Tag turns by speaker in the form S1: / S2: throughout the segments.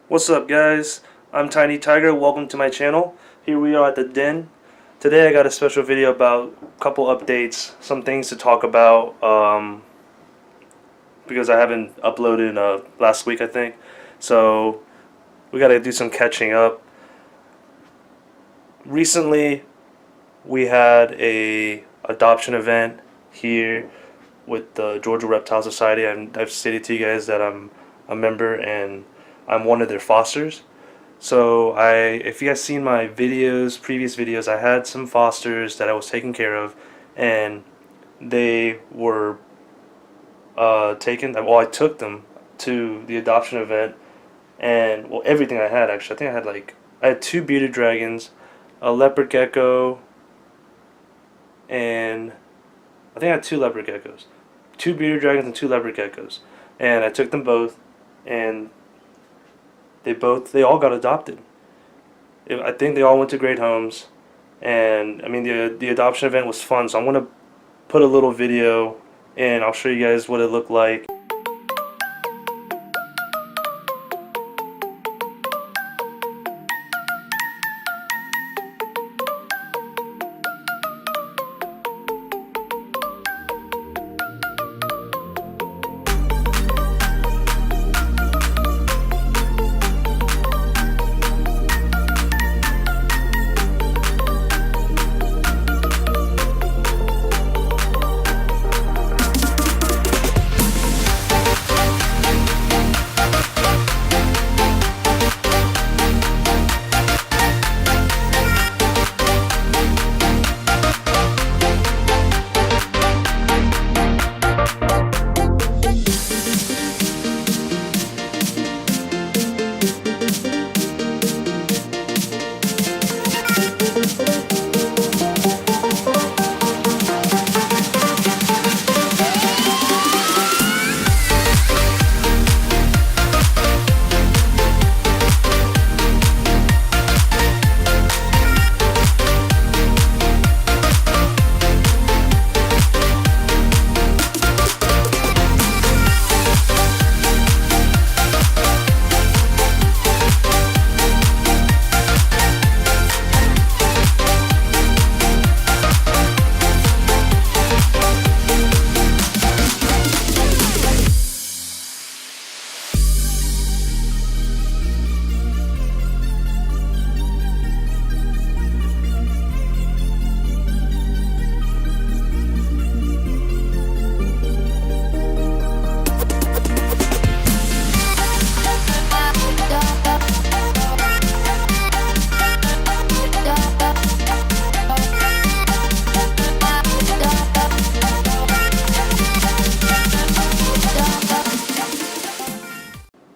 S1: What's up, guys? I'm Tiny Tiger. Welcome to my channel. Here we are at the den. Today I got a special video about a couple updates, some things to talk about because I haven't uploaded last week, I think. So we got to do some catching up. Recently we had a adoption event here with the Georgia Reptile Society. I've stated to you guys that I'm a member and I'm one of their fosters. So if you guys seen my videos, previous videos, I had some fosters that I was taking care of, and they were taken. Well, I took them to the adoption event, and well, everything I had actually. I think I had two bearded dragons, a leopard gecko, and I think I had two leopard geckos, two bearded dragons and two leopard geckos, and I took them both, and they all got adopted. I think they all went to great homes, and I mean the adoption event was fun. So I'm gonna put a little video and I'll show you guys what it looked like.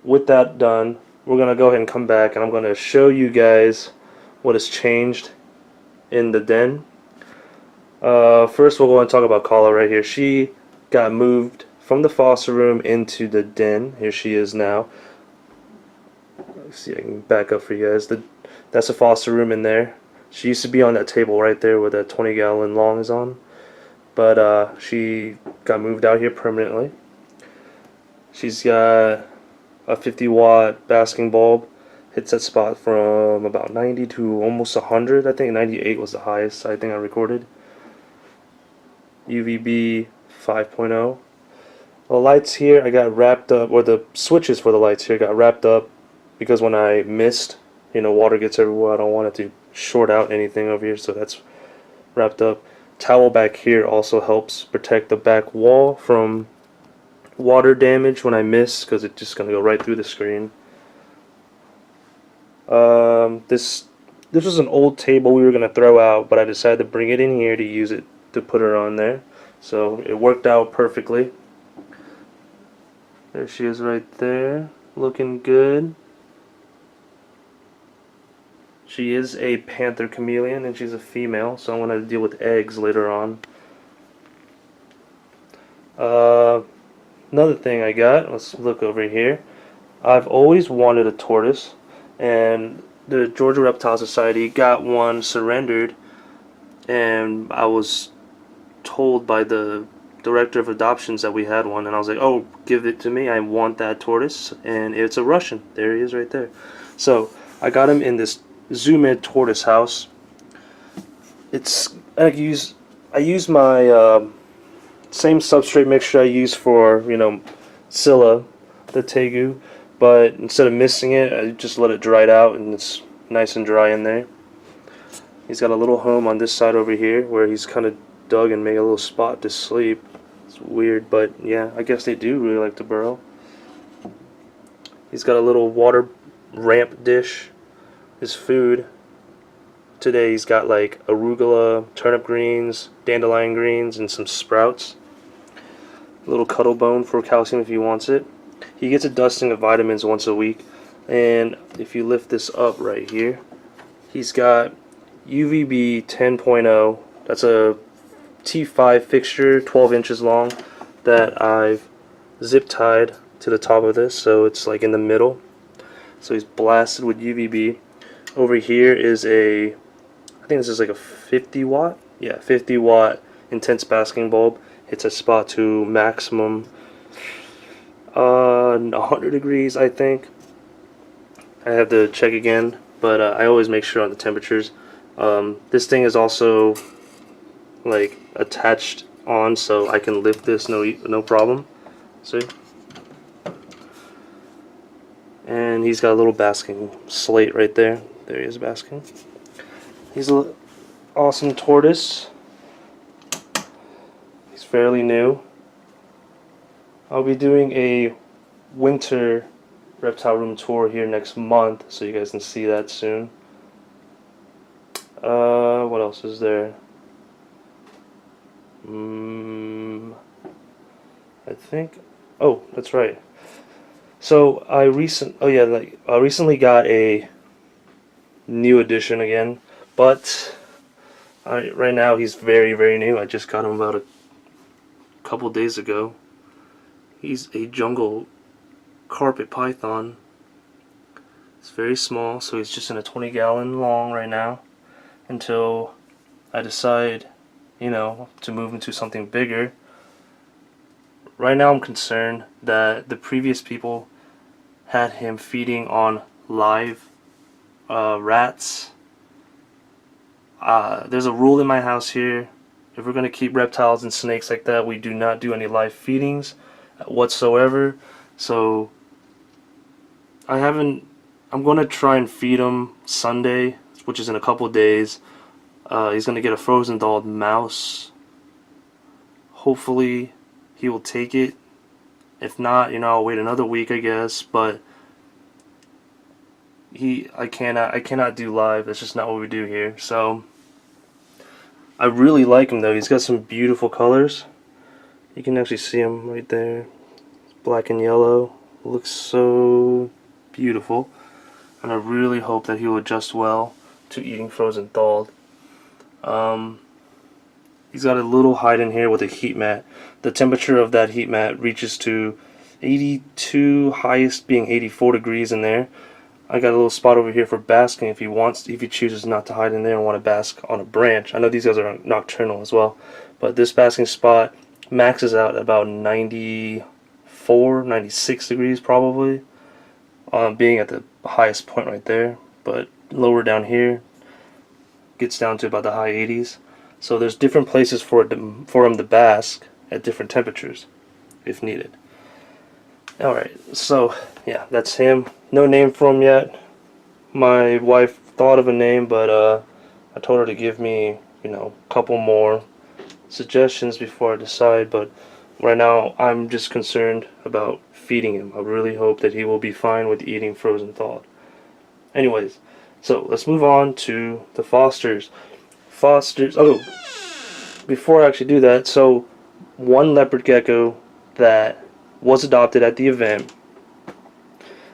S1: With that done, we're going to go ahead and come back, and I'm going to show you guys what has changed in the den. First we'll go and talk about Kala right here. She got moved from the foster room into the den. Here she is now. Let's see, I can back up for you guys. That's a foster room in there. She used to be on that table right there where that 20-gallon long is on. But she got moved out here permanently. She's got a 50-watt basking bulb. Hits that spot from about 90 to almost 100. I think 98 was the highest I think I recorded. UVB 5.0. The lights here I got wrapped up, or the switches for the lights here got wrapped up because when I mist, you know, water gets everywhere. I don't want it to short out anything over here, so that's wrapped up. Towel back here also helps protect the back wall from water damage when I miss, because it's just gonna go right through the screen. This was an old table we were gonna throw out, but I decided to bring it in here to use it to put her on there, so it worked out perfectly. There she is right there, looking good. She is a panther chameleon and she's a female, so I'm going to deal with eggs later on. Another thing I got, let's look over here. I've always wanted a tortoise, and the Georgia Reptile Society got one surrendered and I was told by the director of adoptions that we had one, and I was like, oh, give it to me, I want that tortoise. And it's a Russian. There he is right there. So I got him in this zoom-in tortoise house. It's I use my same substrate mixture I use for Scylla, the Tegu, but instead of mixing it, I just let it dry out, and it's nice and dry in there. He's got a little home on this side over here where he's kind of dug and made a little spot to sleep. It's weird, but yeah, I guess they do really like to burrow. He's got a little water ramp dish. His food today, he's got like arugula, turnip greens, dandelion greens, and some sprouts. A little cuddle bone for calcium if he wants it. He gets a dusting of vitamins once a week, and if you lift this up right here, he's got UVB 10.0. That's a T5 fixture, 12 inches long, that I've zip tied to the top of this, so it's like in the middle. So he's blasted with UVB. Over here is I think this is like a 50 watt. Yeah, 50 watt intense basking bulb. Hits a spot to maximum 100 degrees, I think. I have to check again, but I always make sure on the temperatures. This thing is also like attached on, so I can lift this no problem. See? And he's got a little basking slate right there. There he is basking. He's an awesome tortoise. He's fairly new. I'll be doing a winter reptile room tour here next month, so you guys can see that soon. What else is there? I think. Oh, that's right. So I recently got a new edition again, but right now he's very, very new. I just got him about a couple days ago. He's a jungle carpet python. It's very small, so he's just in a 20-gallon long right now until I decide, to move into something bigger. Right now I'm concerned that the previous people had him feeding on live rats. There's a rule in my house here. If we're going to keep reptiles and snakes like that, we do not do any live feedings whatsoever. So I'm going to try and feed him Sunday, which is in a couple days. He's going to get a frozen thawed mouse. Hopefully he will take it. If not, I'll wait another week, I guess. But I cannot do live. That's just not what we do here. So I really like him though. He's got some beautiful colors. You can actually see him right there. It's black and yellow. Looks so beautiful. And I really hope that he will adjust well to eating frozen thawed. He's got a little hide in here with a heat mat. The temperature of that heat mat reaches to 82, highest being 84 degrees in there. I got a little spot over here for basking if he chooses not to hide in there and want to bask on a branch. I know these guys are nocturnal as well, but this basking spot maxes out about 94, 96 degrees probably, being at the highest point right there. But lower down here gets down to about the high 80s. So there's different places for him to bask at different temperatures if needed. Alright, so yeah, that's him. No name for him yet. My wife thought of a name, but I told her to give me, a couple more suggestions before I decide. But right now, I'm just concerned about feeding him. I really hope that he will be fine with eating frozen thawed. Anyways, so let's move on to the fosters. Oh, before I actually do that, so one leopard gecko that was adopted at the event,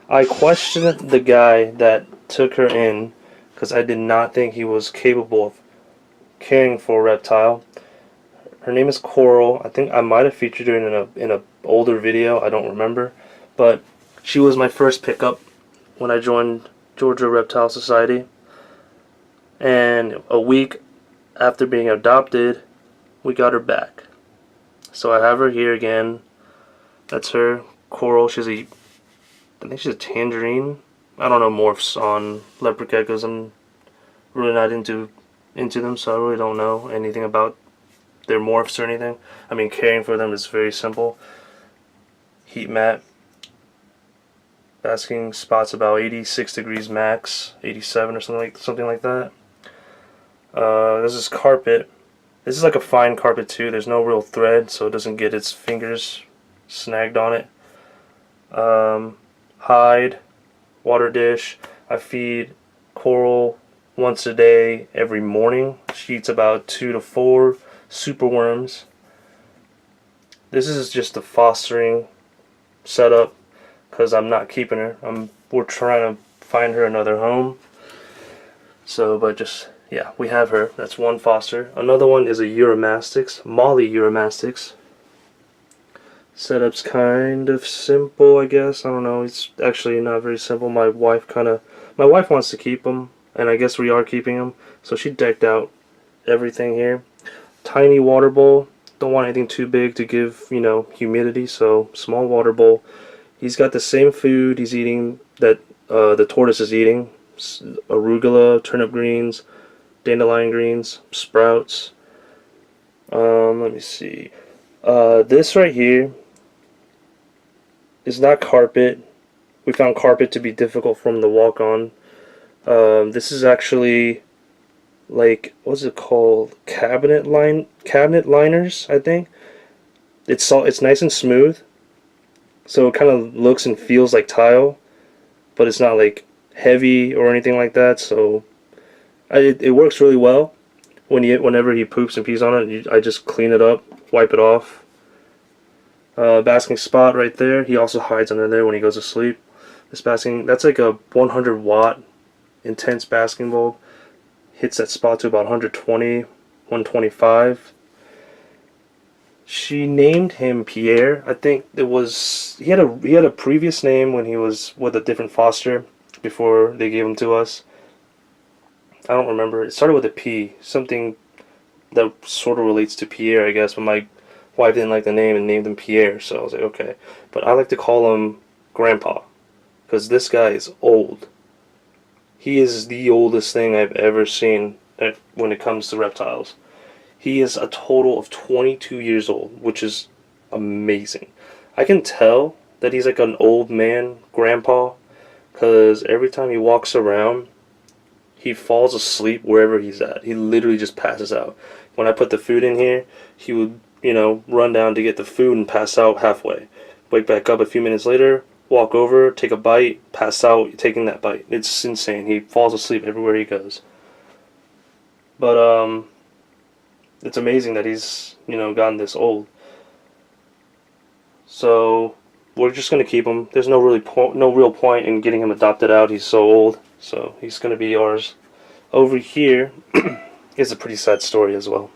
S1: I questioned the guy that took her in because I did not think he was capable of caring for a reptile. Her name is Coral. I think I might have featured her in a older video. I don't remember, but she was my first pickup when I joined Georgia Reptile Society. And a week after being adopted, we got her back. So I have her here again. That's her. Coral. I think she's a tangerine. I don't know morphs on leopard geckos. I'm really not into them, so I really don't know anything about their morphs or anything. I mean, caring for them is very simple. Heat mat. Basking spot's about 86 degrees max, 87 or something like that. This is carpet. This is like a fine carpet too. There's no real thread, so it doesn't get its fingers snagged on it. Hide, water dish. I feed Coral once a day every morning. She eats about 2 to 4 super worms. This is just the fostering setup because I'm not keeping her. We're trying to find her another home. So, but just, yeah, we have her. That's one foster. Another one is a Euromastix, Molly Euromastix. Setup's kind of simple, I guess. I don't know. It's actually not very simple. My wife wants to keep them, and I guess we are keeping them. So she decked out everything here. Tiny water bowl. Don't want anything too big to give, humidity. So small water bowl. He's got the same food he's eating that the tortoise is eating. Arugula, turnip greens, dandelion greens, sprouts. Let me see. This right here is not carpet. We found carpet to be difficult for him to walk on. This is actually like, what's it called? Cabinet liners, I think. It's nice and smooth, so it kind of looks and feels like tile, but it's not like heavy or anything like that. So it works really well. Whenever he poops and pees on it, I just clean it up, wipe it off. Basking spot right there. He also hides under there when he goes to sleep. That's like a 100 watt intense basking bulb. Hits that spot to about 120, 125. She named him Pierre. I think he had a previous name when he was with a different foster before they gave him to us. I don't remember. It started with a P, something that sort of relates to Pierre, I guess, but my wife didn't like the name and named him Pierre, so I was like, okay. But I like to call him Grandpa, because this guy is old. He is the oldest thing I've ever seen when it comes to reptiles. He is a total of 22 years old, which is amazing. I can tell that he's like an old man grandpa, because every time he walks around, he falls asleep wherever he's at. He literally just passes out. When I put the food in here, he would, run down to get the food and pass out halfway. Wake back up a few minutes later, walk over, take a bite, pass out, taking that bite. It's insane. He falls asleep everywhere he goes. But, it's amazing that he's, gotten this old. So, we're just going to keep him. There's no real point in getting him adopted out. He's so old. So, he's going to be ours. Over here is a pretty sad story as well.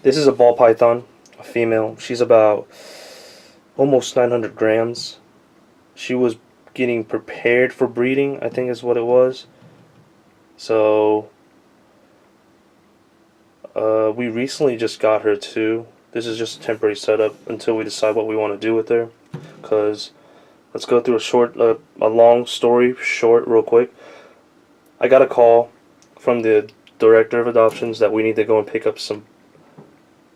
S1: This is a ball python, a female. She's about almost 900 grams. She was getting prepared for breeding, I think is what it was. So, we recently just got her too. This is just a temporary setup until we decide what we want to do with her. Because, let's go through a long story, short, real quick. I got a call from the director of adoptions that we need to go and pick up some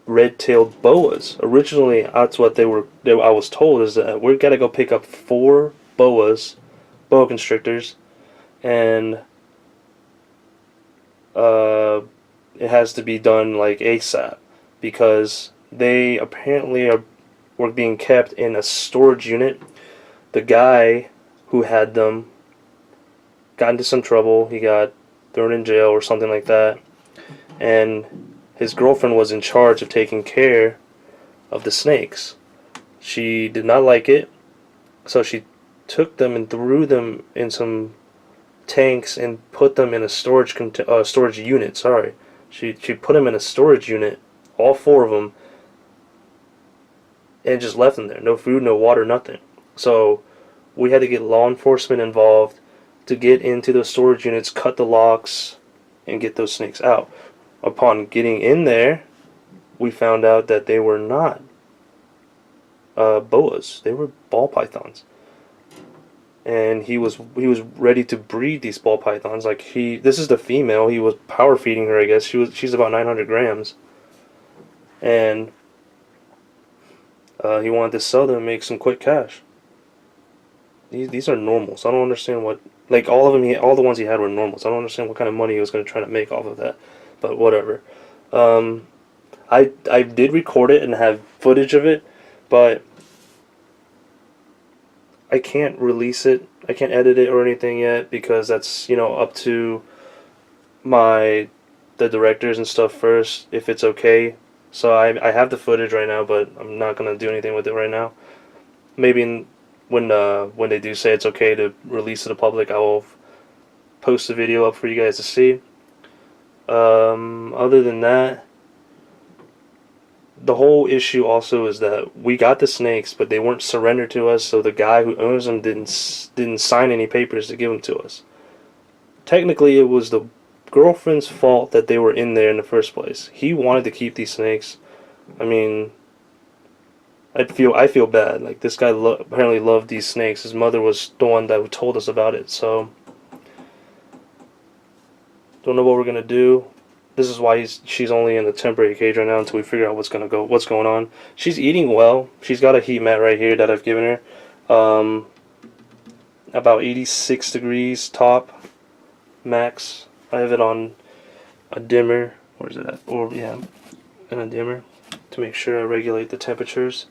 S1: red-tailed boas. Originally, that's what I was told, is that we're gotta go pick up 4 boa constrictors, and it has to be done like ASAP, because they apparently were being kept in a storage unit. The guy who had them got into some trouble. He got thrown in jail or something like that, and his girlfriend was in charge of taking care of the snakes. She did not like it, so she took them and threw them in some tanks and put them in a storage unit. Sorry, she put them in a storage unit, all 4 of them, and just left them there. No food, no water, nothing. So we had to get law enforcement involved to get into those storage units, cut the locks, and get those snakes out. upon getting in there, we found out that they were not boas. They were ball pythons. And he was ready to breed these ball pythons. Like this is the female. He was power feeding her. I guess she's about 900 grams, and he wanted to sell them and make some quick cash. These are normals. I don't understand what, like, all of them. All the ones he had were normals. I don't understand what kind of money he was going to try to make off of that. But whatever. I did record it and have footage of it, but I can't release it. I can't edit it or anything yet because that's, up to the directors and stuff first if it's okay. So I have the footage right now, but I'm not gonna do anything with it right now. Maybe when they do say it's okay to release to the public, I will post the video up for you guys to see. Other than that, the whole issue also is that we got the snakes, but they weren't surrendered to us, so the guy who owns them didn't sign any papers to give them to us. Technically, it was the girlfriend's fault that they were in there in the first place. He wanted to keep these snakes. I mean, I feel bad. Like, this guy apparently loved these snakes. His mother was the one that told us about it, so don't know what we're gonna do. This is why she's only in the temporary cage right now until we figure out what's going on. She's eating well. She's got a heat mat right here that I've given her. About 86 degrees top max. I have it on a dimmer. Where's it at? Or yeah, in a dimmer to make sure I regulate the temperatures.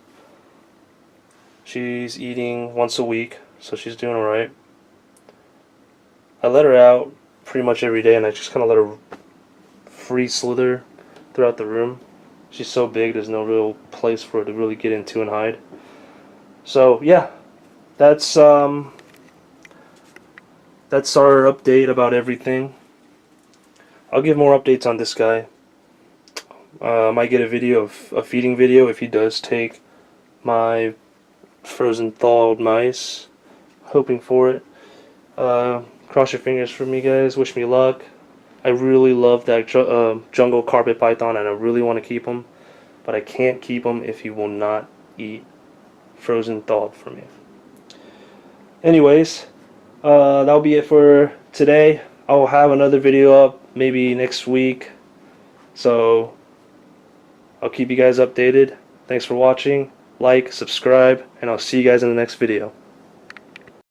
S1: She's eating once a week, so she's doing alright. I let her out pretty much every day, and I just kind of let her free slither throughout the room. She's so big, there's no real place for her to really get into and hide. So yeah, that's our update about everything. I'll give more updates on this guy. I might get a feeding video if he does take my frozen thawed mice. Hoping for it. Cross your fingers for me, guys. Wish me luck. I really love that jungle carpet python, and I really want to keep him, but I can't keep him if he will not eat frozen thawed for me. Anyways, that'll be it for today. I'll have another video up maybe next week, so I'll keep you guys updated. Thanks for watching. Like, subscribe, and I'll see you guys in the next video.